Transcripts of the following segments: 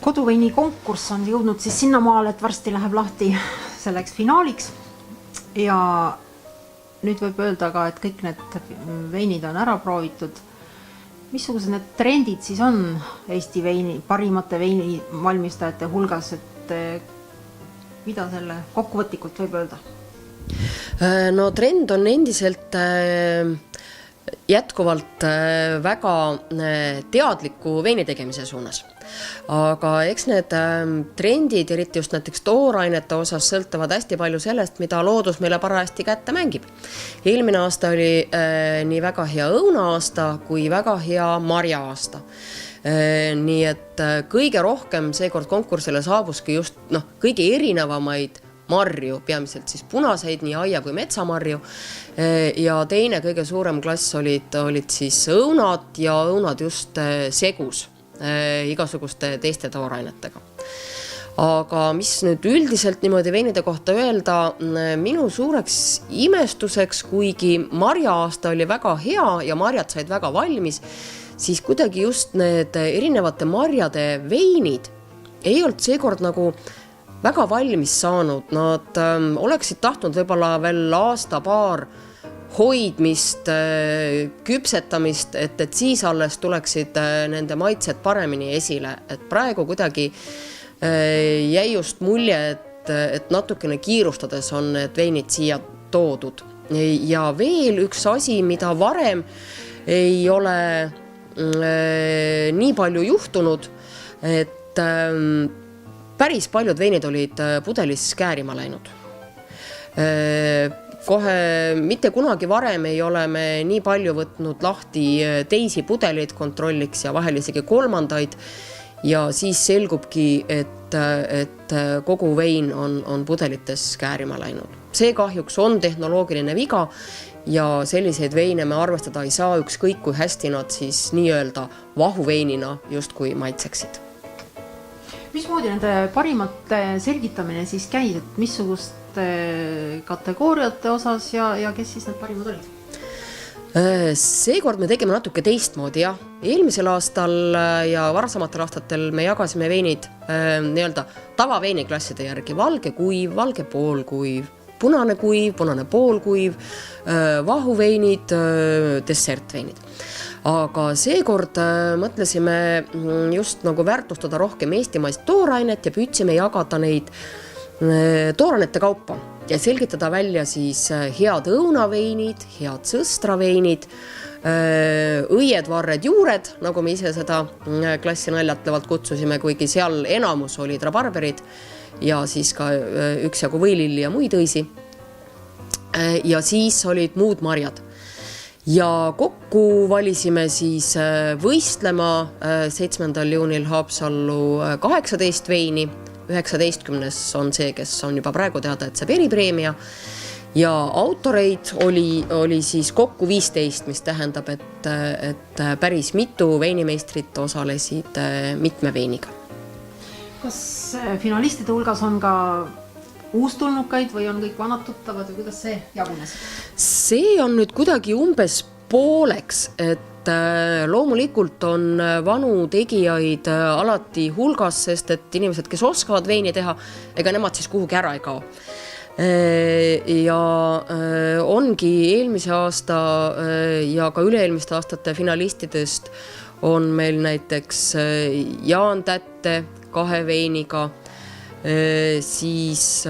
Koduveini konkurss on jõudnud siis sinnamaale, et varsti läheb lahti selleks finaaliks ja nüüd võib öelda ka, et kõik need veinid on ära proovitud. Missugused need trendid siis on Eesti parimate veini valmistajate hulgas, et mida selle kokkuvõtlikult võib öelda? No trend on endiselt jätkuvalt väga teadliku veini tegemise suunas. Aga eks need trendid, eriti just näiteks toorainete osas, sõltuvad hästi palju sellest, mida loodus meile parajasti kätte mängib. Eelmine aasta oli nii väga hea õuna aasta kui väga hea marja aasta. Nii et kõige rohkem seekord konkursile saabuski just kõige erinevamaid marju, peamiselt siis punaseid, nii aia kui metsamarju. Ja teine kõige suurem klass olid siis õunad ja õunad just segus igasuguste teiste toorainetega. Aga mis nüüd üldiselt niimoodi veinide kohta öelda, minu suureks imestuseks, kuigi marja aasta oli väga hea ja marjad said väga valmis, siis kuidagi just need erinevate marjade veinid ei olnud seekord nagu väga valmis saanud. Nad oleksid tahtnud võib-olla veel aasta-paar hoidmist, küpsetamist, et siis alles tuleksid nende maitsed paremini esile. Et praegu kuidagi jäi just mulje, et natukene kiirustades on need veinid siia toodud. Ja veel üks asi, mida varem ei ole nii palju juhtunud, et päris paljud veinid olid pudelis käärima läinud. Kohe mitte kunagi varem ei ole me nii palju võtnud lahti teisi pudeleid kontrolliks ja vahel isegi kolmandaid ja siis selgubki, et kogu vein on pudelites käärima läinud. See kahjuks on tehnoloogiline viga ja selliseid veine me arvestada ei saa, ükskõik kui hästi nad siis nii-öelda vahuveinina justkui maitseksid. Mismoodi nende parimate selgitamine siis käis, et missugust kategooriate osas ja kes siis need parimad olid? Seekord me tegime natuke teistmoodi, jah. Eelmisel aastal ja varasematel aastatel me jagasime veinid nii-öelda tavaveiniklasside järgi. Valge kuiv, valge poolkuiv, punane poolkuiv, vahuveinid, dessertveinid. Aga seekord mõtlesime just nagu väärtustada rohkem eestimaist toorainet ja püüdsime jagada neid toorainete kaupa ja selgitada välja siis head õunaveinid, head sõstraveinid, õied, varred, juured, nagu me ise seda klassi naljatlevalt kutsusime, kuigi seal enamus olid rabarberid ja siis ka üksjagu võililli ja muid õisi. Ja siis olid muud marjad. Ja kokku valisime siis võistlema 7. juunil Haapsallu 18 veini. 19. on see, kes on juba praegu teada, et saab eripreemia. Ja autoreid oli siis kokku 15, mis tähendab, et päris mitu veinimeistrit osalesid mitme veiniga. Kas finalistide hulgas on ka uustulnukaid või on kõik vanad tuttavad või kuidas see jagunes? See on nüüd kuidagi umbes pooleks, et loomulikult on vanu tegijaid alati hulgas, sest et inimesed, kes oskavad veini teha, ega nemad siis kuhugi ära ei kao. Ja ongi eelmise aasta ja ka üle-eelmiste aastate finalistidest on meil näiteks Jaan Tätte 2 veiniga, siis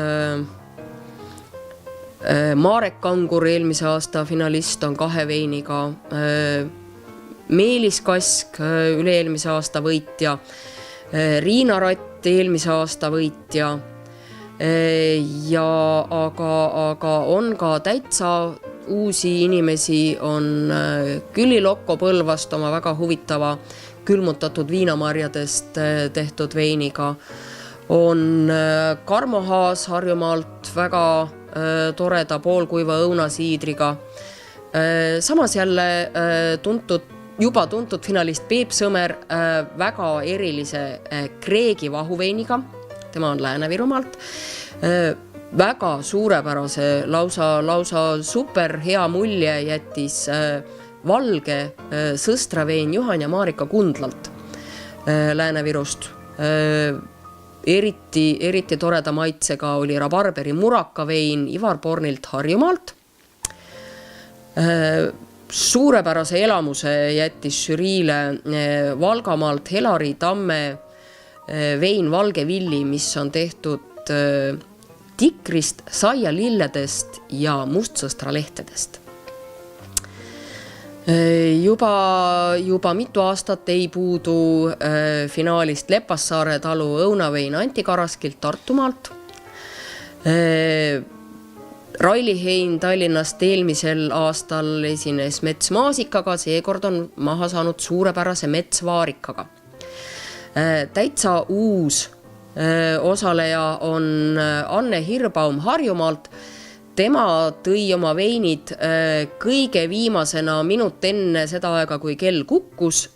Marek Kangur eelmise aasta finalist on 2 veiniga, Meelis Kask üle-eelmise aasta võitja, Riina Ratt eelmise aasta võitja ja aga on ka täitsa uusi inimesi, on Külli Lokko Põlvast oma väga huvitava külmutatud viinamarjadest tehtud veiniga, on Karmo Haas Harjumaalt väga toreda poolkuiva õunasiidriga. Samas jälle juba tuntud finalist Peep Sõmer väga erilise Kreegi vahuveiniga, tema on Lääne-Virumaalt, väga suurepärase, lausa super hea mulje jättis valge sõstravein Juhan ja Maarika Kundlalt Lääne-Virust. eriti toreda maitsega oli rabarberi murakavein Ivar Bornilt Harjumaalt. Suurepärase elamuse jättis žüriile Valgamaalt Helari Tamme vein Valge Villi, mis on tehtud tikrist, saialilledest ja mustsõstralehtedest. Juba mitu aastat ei puudu finaalist Lepassaare talu õunavein Anti Karaskilt Tartumaalt. Raili Hein Tallinnast eelmisel aastal esines metsmaasikaga, seekord on maha saanud suurepärase metsvaarikaga. Täitsa uus osaleja on Anne Hirbaum Harjumaalt. Tema tõi oma veinid kõige viimasena minut enne seda aega, kui kell kukkus,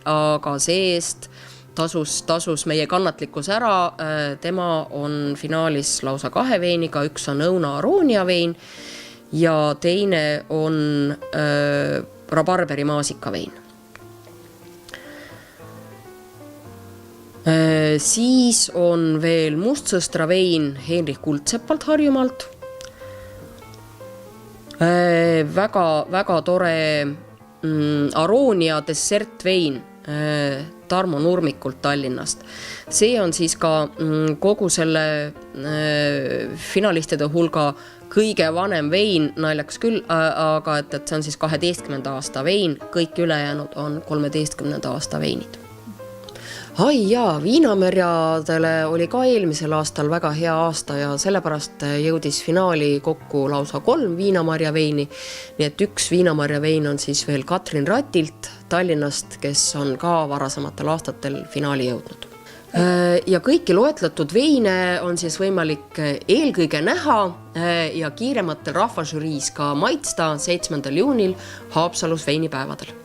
aga see-eest tasus meie kannatlikkus ära. Tema on finaalis lausa 2 veiniga, üks on õuna aroonia vein ja teine on rabarberi maasika vein. Siis on veel mustsõstra vein Heinrich Kuldsepalt Harjumaalt. Väga tore aroonia dessertvein Tarmo Nurmikult Tallinnast. See on siis ka kogu selle finalistide hulga kõige vanem vein, naljaks küll, aga et see on siis 12. aasta vein, kõik ülejäänud on 13. aasta veinid. Viinamärjadele oli ka eelmisel aastal väga hea aasta ja sellepärast jõudis finaali kokku lausa 3 viinamarja veini. Nii et üks viinamarja vein on siis veel Katrin Ratilt Tallinnast, kes on ka varasematel aastatel finaali jõudnud. Ja kõiki loetletud veine on siis võimalik eelkõige näha ja kiirematel rahvažüriis ka maitsta 7. juunil Haapsalus veinipäevadel.